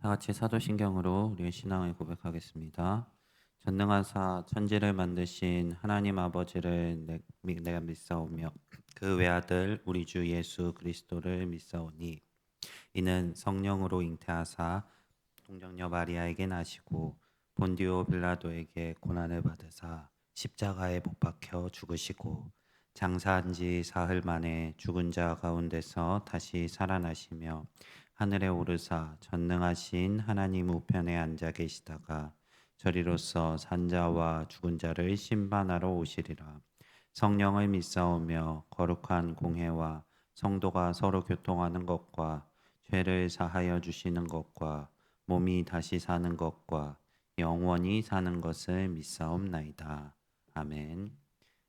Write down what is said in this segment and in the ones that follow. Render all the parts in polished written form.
다 같이 사도신경으로 우리의 신앙을 고백하겠습니다. 전능하사 천지를 만드신 하나님 아버지를 내가 믿사오며 그 외아들 우리 주 예수 그리스도를 믿사오니 이는 성령으로 잉태하사 동정녀 마리아에게 나시고 본디오 빌라도에게 고난을 받으사 십자가에 못 박혀 죽으시고 장사한 지 사흘 만에 죽은 자 가운데서 다시 살아나시며 하늘에 오르사 전능하신 하나님 우편에 앉아 계시다가 저리로서 산자와 죽은 자를 심판하러 오시리라. 성령을 믿사오며 거룩한 공회와 성도가 서로 교통하는 것과 죄를 사하여 주시는 것과 몸이 다시 사는 것과 영원히 사는 것을 믿사옵나이다. 아멘.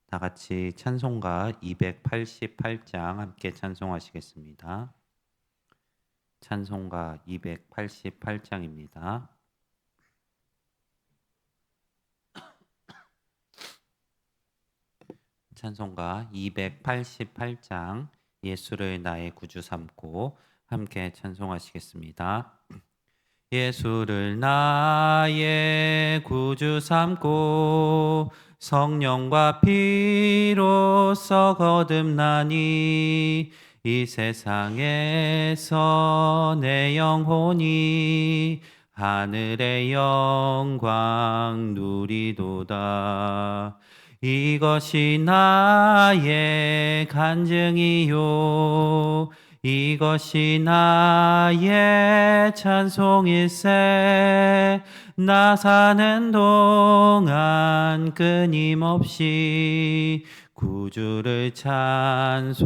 다 같이 찬송가 288장 함께 찬송하시겠습니다. 찬송가 288장입니다. 찬송가 288장 예수를 나의 구주 삼고 함께 찬송하시겠습니다. 예수를 나의 구주 삼고 성령과 피로써 거듭나니 이 세상에서 내 영혼이 하늘의 영광 누리도다. 이것이 나의 간증이요 이것이 나의 찬송일세. 나 사는 동안 끊임없이 구주를 찬송하리로다.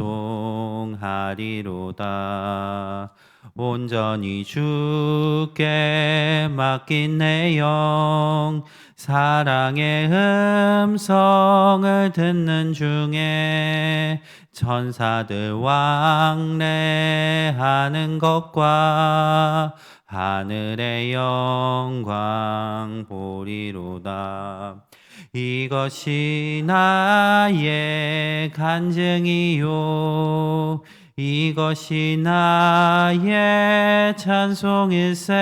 온전히 주께 맡긴 내 영 사랑의 음성을 듣는 중에 천사들 왕래하는 것과 하늘의 영광 보리로다. 이것이 나의 간증이요 이것이 나의 찬송일세.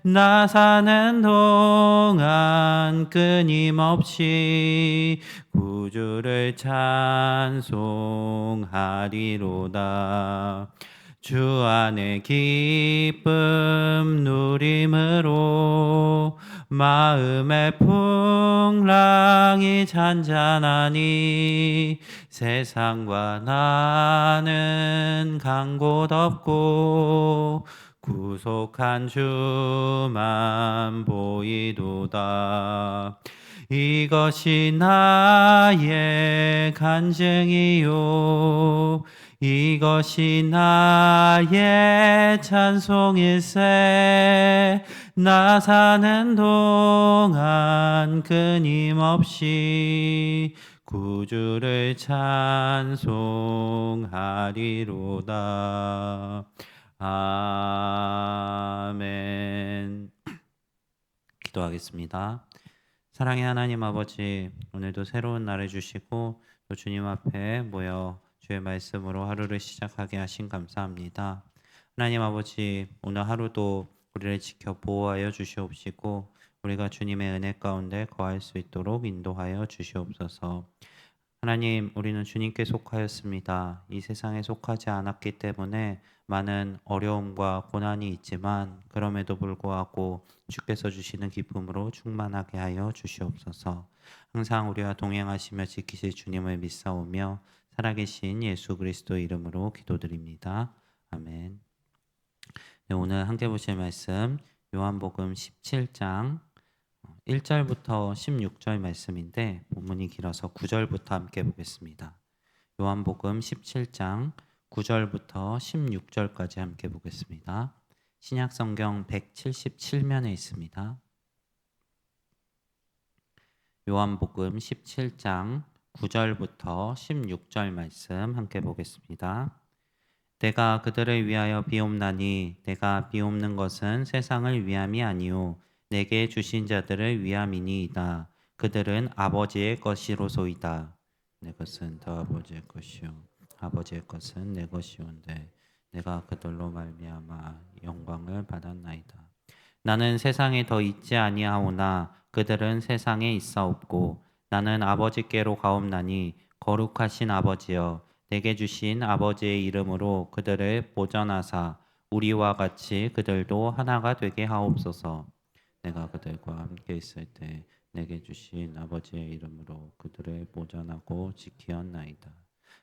나 사는 동안 끊임없이 구주를 찬송하리로다. 주 안에 기쁨 누림으로 마음의 풍랑이 잔잔하니 세상과 나는 간 곳 없고 구속한 주만 보이도다. 이것이 나의 간증이요 이것이 나의 찬송일세. 나 사는 동안 끊임없이 구주를 찬송하리로다. 아멘. 기도하겠습니다. 사랑의 하나님 아버지, 오늘도 새로운 날을 주시고 또 주님 앞에 모여 주의 말씀으로 하루를 시작하게 하신 감사합니다. 하나님 아버지, 오늘 하루도 우리를 지켜 보호하여 주시옵시고 우리가 주님의 은혜 가운데 거할 수 있도록 인도하여 주시옵소서. 하나님, 우리는 주님께 속하였습니다. 이 세상에 속하지 않았기 때문에 많은 어려움과 고난이 있지만 그럼에도 불구하고 주께서 주시는 기쁨으로 충만하게 하여 주시옵소서. 항상 우리와 동행하시며 지키실 주님을 믿사오며 살아계신 예수 그리스도 이름으로 기도드립니다. 아멘. 네, 오늘 함께 보실 말씀 요한복음 17장 1절부터 16절 말씀인데 본문이 길어서 9절부터 함께 보겠습니다. 요한복음 17장 9절부터 16절까지 함께 보겠습니다. 신약성경 177면에 있습니다. 요한복음 17장 9절부터 16절 말씀 함께 보겠습니다. 내가 그들을 위하여 비옵나니 내가 비옵는 것은 세상을 위함이 아니요 내게 주신 자들을 위함이니이다. 그들은 아버지의 것이로소이다. 내 것은 더 아버지의 것이요 아버지의 것은 내 것이온데 내가 그들로 말미암아 영광을 받았나이다. 나는 세상에 더 있지 아니하오나 그들은 세상에 있사옵고 나는 아버지께로 가옵나니 거룩하신 아버지여 내게 주신 아버지의 이름으로 그들을 보전하사 우리와 같이 그들도 하나가 되게 하옵소서. 내가 그들과 함께 있을 때 내게 주신 아버지의 이름으로 그들을 보전하고 지키었나이다.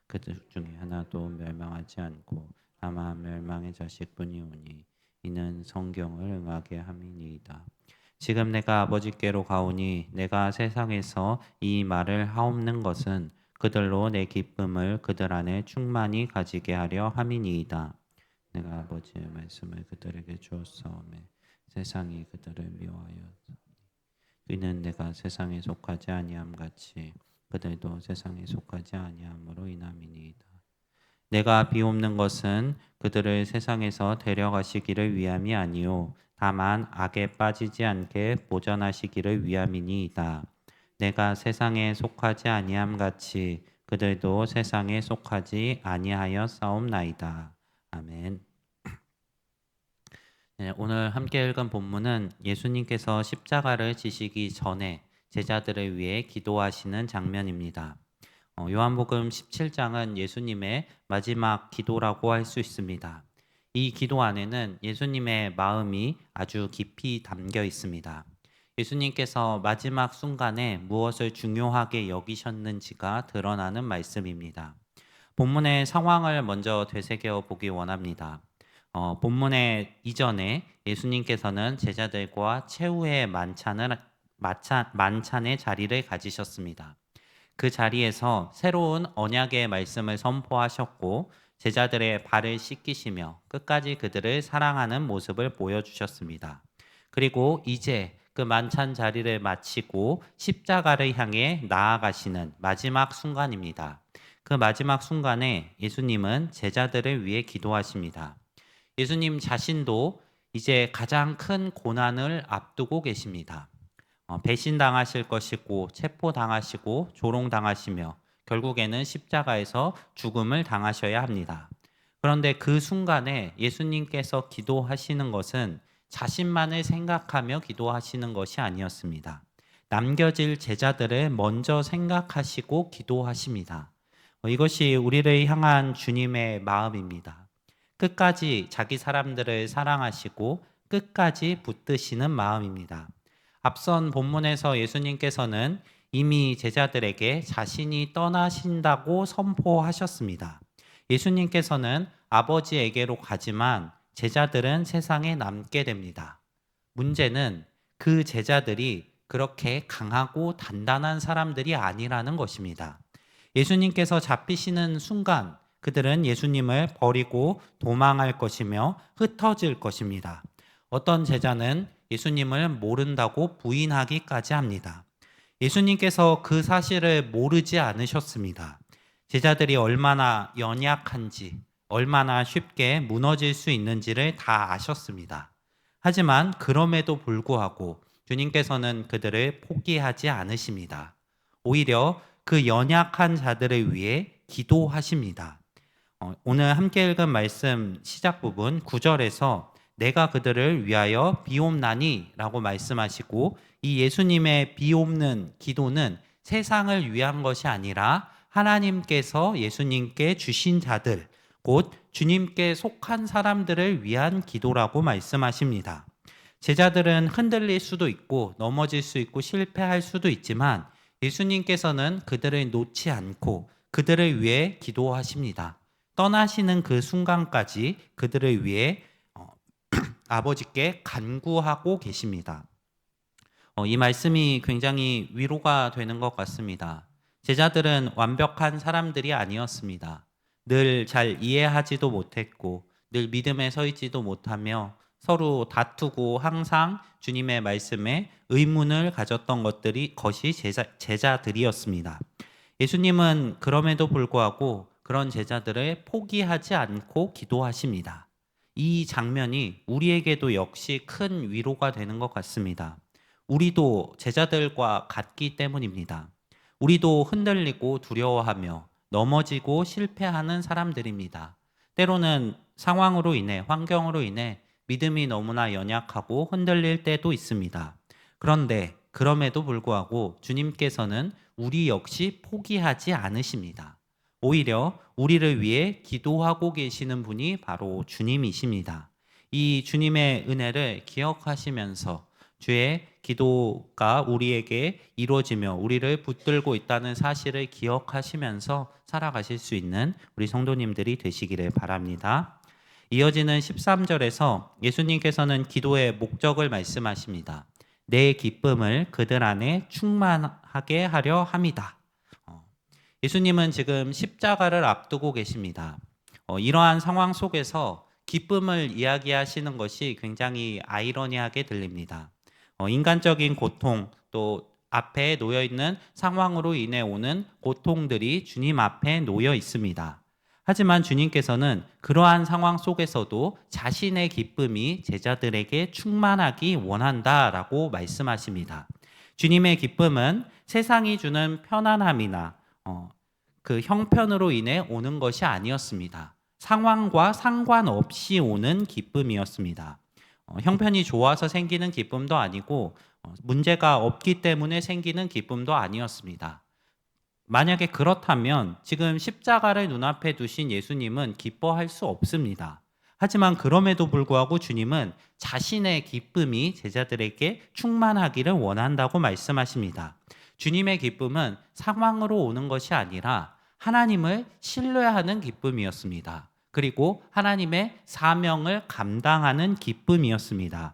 그들 중에 하나도 멸망하지 않고 다만 멸망의 자식뿐이오니 이는 성경을 응하게 함이니이다. 지금 내가 아버지께로 가오니 내가 세상에서 이 말을 하옵는 것은 그들로 내 기쁨을 그들 안에 충만히 가지게 하려 함이니이다. 내가 아버지의 말씀을 그들에게 주었사오매 세상이 그들을 미워하였다. 이는 내가 세상에 속하지 아니함 같이 그들도 세상에 속하지 아니함으로 인함이니이다. 내가 비옵는 것은 그들을 세상에서 데려가시기를 위함이 아니요 다만 악에 빠지지 않게 보전하시기를 위함이니이다. 내가 세상에 속하지 아니함 같이 그들도 세상에 속하지 아니하여 싸움나이다. 아멘. 네, 오늘 함께 읽은 본문은 예수님께서 십자가를 지시기 전에 제자들을 위해 기도하시는 장면입니다. 요한복음 17장은 예수님의 마지막 기도라고 할 수 있습니다. 이 기도 안에는 예수님의 마음이 아주 깊이 담겨 있습니다. 예수님께서 마지막 순간에 무엇을 중요하게 여기셨는지가 드러나는 말씀입니다. 본문의 상황을 먼저 되새겨 보기 원합니다. 본문의 이전에 예수님께서는 제자들과 최후의 만찬의 자리를 가지셨습니다. 그 자리에서 새로운 언약의 말씀을 선포하셨고 제자들의 발을 씻기시며 끝까지 그들을 사랑하는 모습을 보여주셨습니다. 그리고 이제 그 만찬 자리를 마치고 십자가를 향해 나아가시는 마지막 순간입니다. 그 마지막 순간에 예수님은 제자들을 위해 기도하십니다. 예수님 자신도 이제 가장 큰 고난을 앞두고 계십니다. 배신당하실 것이고 체포당하시고 조롱당하시며 결국에는 십자가에서 죽음을 당하셔야 합니다. 그런데 그 순간에 예수님께서 기도하시는 것은 자신만을 생각하며 기도하시는 것이 아니었습니다. 남겨질 제자들을 먼저 생각하시고 기도하십니다. 이것이 우리를 향한 주님의 마음입니다. 끝까지 자기 사람들을 사랑하시고 끝까지 붙드시는 마음입니다. 앞선 본문에서 예수님께서는 이미 제자들에게 자신이 떠나신다고 선포하셨습니다. 예수님께서는 아버지에게로 가지만 제자들은 세상에 남게 됩니다. 문제는 그 제자들이 그렇게 강하고 단단한 사람들이 아니라는 것입니다. 예수님께서 잡히시는 순간 그들은 예수님을 버리고 도망할 것이며 흩어질 것입니다. 어떤 제자는 예수님을 모른다고 부인하기까지 합니다. 예수님께서 그 사실을 모르지 않으셨습니다. 제자들이 얼마나 연약한지, 얼마나 쉽게 무너질 수 있는지를 다 아셨습니다. 하지만 그럼에도 불구하고 주님께서는 그들을 포기하지 않으십니다. 오히려 그 연약한 자들을 위해 기도하십니다. 오늘 함께 읽은 말씀 시작 부분 9절에서 내가 그들을 위하여 비옵나니 라고 말씀하시고 이 예수님의 비옵는 기도는 세상을 위한 것이 아니라 하나님께서 예수님께 주신 자들, 곧 주님께 속한 사람들을 위한 기도라고 말씀하십니다. 제자들은 흔들릴 수도 있고 넘어질 수 있고 실패할 수도 있지만 예수님께서는 그들을 놓지 않고 그들을 위해 기도하십니다. 떠나시는 그 순간까지 그들을 위해 아버지께 간구하고 계십니다. 이 말씀이 굉장히 위로가 되는 것 같습니다. 제자들은 완벽한 사람들이 아니었습니다. 늘 잘 이해하지도 못했고 늘 믿음에 서 있지도 못하며 서로 다투고 항상 주님의 말씀에 의문을 가졌던 것이 제자들이었습니다. 예수님은 그럼에도 불구하고 그런 제자들을 포기하지 않고 기도하십니다. 이 장면이 우리에게도 역시 큰 위로가 되는 것 같습니다. 우리도 제자들과 같기 때문입니다. 우리도 흔들리고 두려워하며 넘어지고 실패하는 사람들입니다. 때로는 상황으로 인해, 환경으로 인해 믿음이 너무나 연약하고 흔들릴 때도 있습니다. 그런데 그럼에도 불구하고 주님께서는 우리 역시 포기하지 않으십니다. 오히려 우리를 위해 기도하고 계시는 분이 바로 주님이십니다. 이 주님의 은혜를 기억하시면서 주의 기도가 우리에게 이루어지며 우리를 붙들고 있다는 사실을 기억하시면서 살아가실 수 있는 우리 성도님들이 되시기를 바랍니다. 이어지는 13절에서 예수님께서는 기도의 목적을 말씀하십니다. 내 기쁨을 그들 안에 충만하게 하려 함이다. 예수님은 지금 십자가를 앞두고 계십니다. 이러한 상황 속에서 기쁨을 이야기하시는 것이 굉장히 아이러니하게 들립니다. 인간적인 고통, 또 앞에 놓여 있는 상황으로 인해 오는 고통들이 주님 앞에 놓여 있습니다. 하지만 주님께서는 그러한 상황 속에서도 자신의 기쁨이 제자들에게 충만하기 원한다라고 말씀하십니다. 주님의 기쁨은 세상이 주는 편안함이나 그 형편으로 인해 오는 것이 아니었습니다. 상황과 상관없이 오는 기쁨이었습니다. 형편이 좋아서 생기는 기쁨도 아니고 문제가 없기 때문에 생기는 기쁨도 아니었습니다. 만약에 그렇다면 지금 십자가를 눈앞에 두신 예수님은 기뻐할 수 없습니다. 하지만 그럼에도 불구하고 주님은 자신의 기쁨이 제자들에게 충만하기를 원한다고 말씀하십니다. 주님의 기쁨은 상황으로 오는 것이 아니라 하나님을 신뢰하는 기쁨이었습니다. 그리고 하나님의 사명을 감당하는 기쁨이었습니다.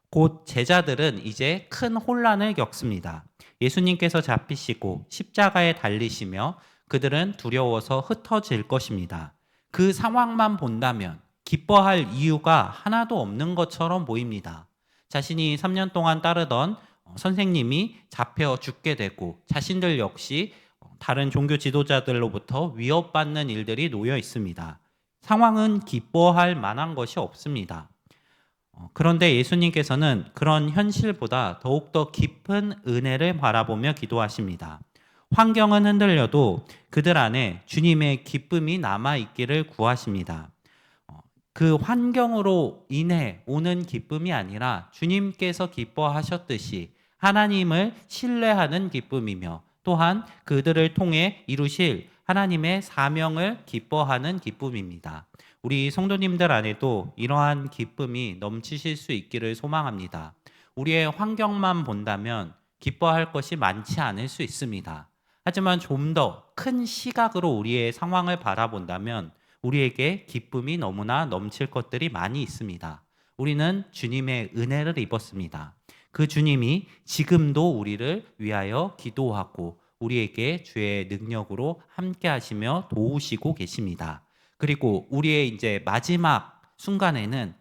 곧 제자들은 이제 큰 혼란을 겪습니다. 예수님께서 잡히시고 십자가에 달리시며 그들은 두려워서 흩어질 것입니다. 그 상황만 본다면 기뻐할 이유가 하나도 없는 것처럼 보입니다. 자신이 3년 동안 따르던 선생님이 잡혀 죽게 되고 자신들 역시 다른 종교 지도자들로부터 위협받는 일들이 놓여 있습니다. 상황은 기뻐할 만한 것이 없습니다. 그런데 예수님께서는 그런 현실보다 더욱더 깊은 은혜를 바라보며 기도하십니다. 환경은 흔들려도 그들 안에 주님의 기쁨이 남아있기를 구하십니다. 그 환경으로 인해 오는 기쁨이 아니라 주님께서 기뻐하셨듯이 하나님을 신뢰하는 기쁨이며 또한 그들을 통해 이루실 하나님의 사명을 기뻐하는 기쁨입니다. 우리 성도님들 안에도 이러한 기쁨이 넘치실 수 있기를 소망합니다. 우리의 환경만 본다면 기뻐할 것이 많지 않을 수 있습니다. 하지만 좀 더 큰 시각으로 우리의 상황을 바라본다면 우리에게 기쁨이 너무나 넘칠 것들이 많이 있습니다. 우리는 주님의 은혜를 입었습니다. 그 주님이 지금도 우리를 위하여 기도하고 우리에게 주의 능력으로 함께 하시며 도우시고 계십니다. 그리고 우리의 이제 마지막 순간에는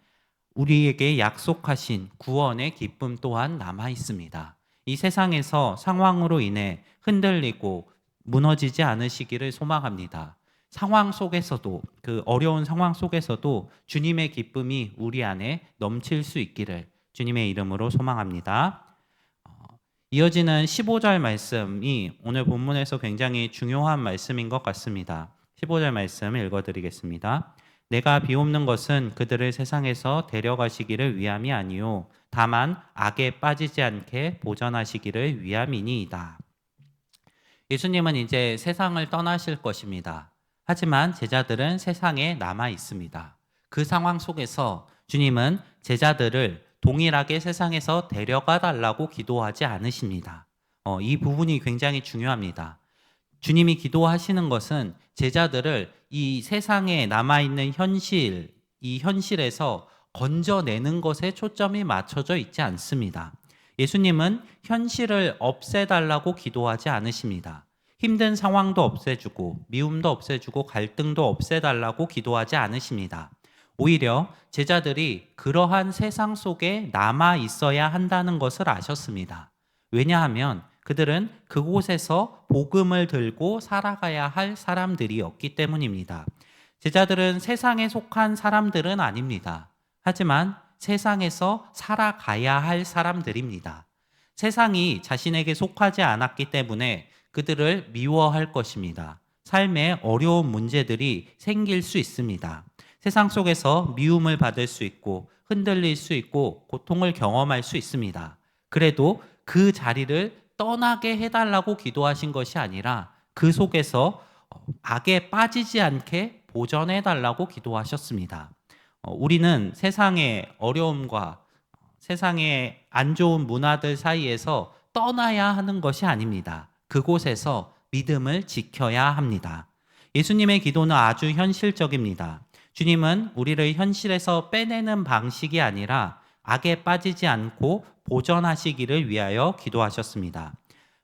우리에게 약속하신 구원의 기쁨 또한 남아 있습니다. 이 세상에서 상황으로 인해 흔들리고 무너지지 않으시기를 소망합니다. 상황 속에서도 그 어려운 상황 속에서도 주님의 기쁨이 우리 안에 넘칠 수 있기를 주님의 이름으로 소망합니다. 이어지는 15절 말씀이 오늘 본문에서 굉장히 중요한 말씀인 것 같습니다. 15절 말씀 읽어드리겠습니다. 내가 비옵는 것은 그들을 세상에서 데려가시기를 위함이 아니요 다만 악에 빠지지 않게 보전하시기를 위함이니이다. 예수님은 이제 세상을 떠나실 것입니다. 하지만 제자들은 세상에 남아 있습니다. 그 상황 속에서 주님은 제자들을 동일하게 세상에서 데려가 달라고 기도하지 않으십니다. 이 부분이 굉장히 중요합니다. 주님이 기도하시는 것은 제자들을 이 세상에 남아있는 현실, 이 현실에서 건져내는 것에 초점이 맞춰져 있지 않습니다. 예수님은 현실을 없애달라고 기도하지 않으십니다. 힘든 상황도 없애주고 미움도 없애주고 갈등도 없애달라고 기도하지 않으십니다. 오히려 제자들이 그러한 세상 속에 남아 있어야 한다는 것을 아셨습니다. 왜냐하면 그들은 그곳에서 복음을 들고 살아가야 할 사람들이었기 때문입니다. 제자들은 세상에 속한 사람들은 아닙니다. 하지만 세상에서 살아가야 할 사람들입니다. 세상이 자신에게 속하지 않았기 때문에 그들을 미워할 것입니다. 삶에 어려운 문제들이 생길 수 있습니다. 세상 속에서 미움을 받을 수 있고 흔들릴 수 있고 고통을 경험할 수 있습니다. 그래도 그 자리를 떠나게 해달라고 기도하신 것이 아니라 그 속에서 악에 빠지지 않게 보전해달라고 기도하셨습니다. 우리는 세상의 어려움과 세상의 안 좋은 문화들 사이에서 떠나야 하는 것이 아닙니다. 그곳에서 믿음을 지켜야 합니다. 예수님의 기도는 아주 현실적입니다. 주님은 우리를 현실에서 빼내는 방식이 아니라 악에 빠지지 않고 보전하시기를 위하여 기도하셨습니다.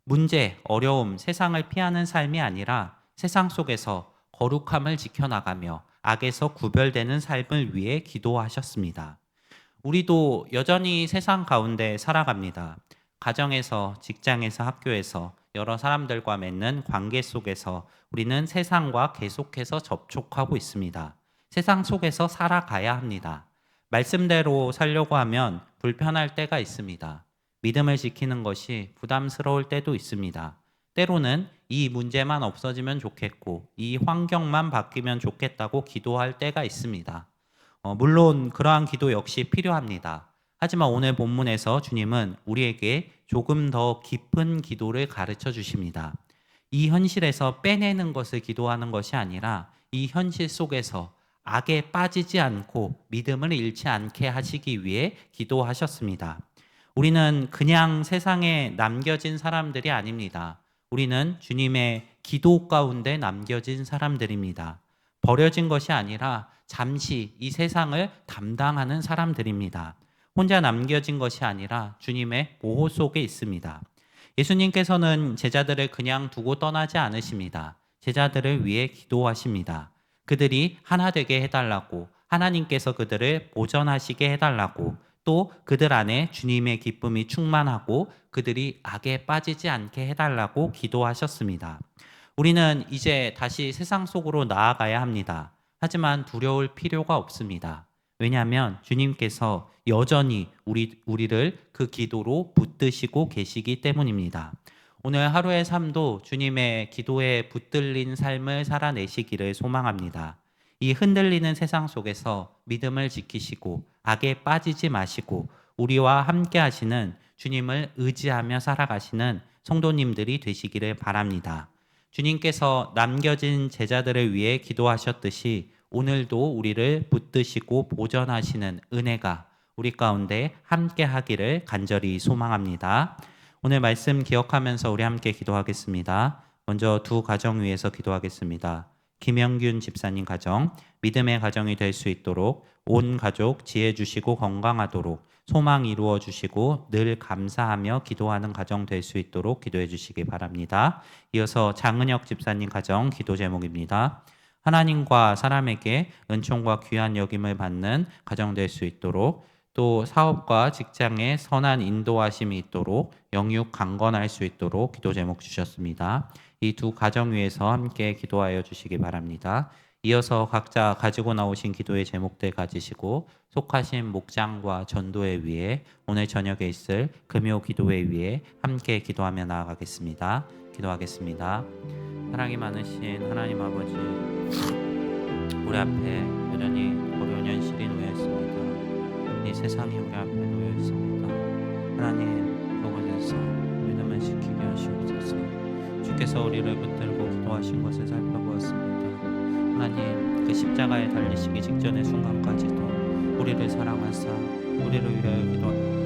문제, 어려움, 세상을 피하는 삶이 아니라 세상 속에서 거룩함을 지켜나가며 악에서 구별되는 삶을 위해 기도하셨습니다. 우리도 여전히 세상 가운데 살아갑니다. 가정에서, 직장에서, 학교에서 여러 사람들과 맺는 관계 속에서 우리는 세상과 계속해서 접촉하고 있습니다. 세상 속에서 살아가야 합니다. 말씀대로 살려고 하면 불편할 때가 있습니다. 믿음을 지키는 것이 부담스러울 때도 있습니다. 때로는 이 문제만 없어지면 좋겠고 이 환경만 바뀌면 좋겠다고 기도할 때가 있습니다. 물론 그러한 기도 역시 필요합니다. 하지만 오늘 본문에서 주님은 우리에게 조금 더 깊은 기도를 가르쳐 주십니다. 이 현실에서 빼내는 것을 기도하는 것이 아니라 이 현실 속에서 악에 빠지지 않고 믿음을 잃지 않게 하시기 위해 기도하셨습니다. 우리는 그냥 세상에 남겨진 사람들이 아닙니다. 우리는 주님의 기도 가운데 남겨진 사람들입니다. 버려진 것이 아니라 잠시 이 세상을 담당하는 사람들입니다. 혼자 남겨진 것이 아니라 주님의 보호 속에 있습니다. 예수님께서는 제자들을 그냥 두고 떠나지 않으십니다. 제자들을 위해 기도하십니다. 그들이 하나 되게 해달라고, 하나님께서 그들을 보전하시게 해달라고, 또 그들 안에 주님의 기쁨이 충만하고 그들이 악에 빠지지 않게 해달라고 기도하셨습니다. 우리는 이제 다시 세상 속으로 나아가야 합니다. 하지만 두려울 필요가 없습니다. 왜냐하면 주님께서 여전히 우리를 그 기도로 붙드시고 계시기 때문입니다. 오늘 하루의 삶도 주님의 기도에 붙들린 삶을 살아내시기를 소망합니다. 이 흔들리는 세상 속에서 믿음을 지키시고 악에 빠지지 마시고 우리와 함께 하시는 주님을 의지하며 살아가시는 성도님들이 되시기를 바랍니다. 주님께서 남겨진 제자들을 위해 기도하셨듯이 오늘도 우리를 붙드시고 보전하시는 은혜가 우리 가운데 함께 하기를 간절히 소망합니다. 오늘 말씀 기억하면서 우리 함께 기도하겠습니다. 먼저 두 가정 위해서 기도하겠습니다. 김영균 집사님 가정, 믿음의 가정이 될 수 있도록 온 가족 지혜 주시고 건강하도록 소망 이루어 주시고 늘 감사하며 기도하는 가정 될 수 있도록 기도해 주시기 바랍니다. 이어서 장은혁 집사님 가정 기도 제목입니다. 하나님과 사람에게 은총과 귀한 여김을 받는 가정 될 수 있도록 또 사업과 직장에 선한 인도하심이 있도록 영육 강건할 수 있도록 기도 제목 주셨습니다. 이 두 가정 위해서 함께 기도하여 주시기 바랍니다. 이어서 각자 가지고 나오신 기도의 제목들 가지시고 속하신 목장과 전도회 위에 오늘 저녁에 있을 금요 기도회 위에 함께 기도하며 나아가겠습니다. 기도하겠습니다. 사랑이 많으신 하나님 아버지, 우리 앞에 여전히 어려운 현실이 놓여 있습니다. 이 세상이 우리 앞에 놓여 있습니다. 하나님, 그곳에서 믿음을 지키게 하시옵소서. 주께서 우리를 붙들고 기도하신 것을 살펴보았습니다. 하나님, 그 십자가에 달리시기 직전의 순간까지도 우리를 사랑하사 우리를 위하여 기도하옵소서.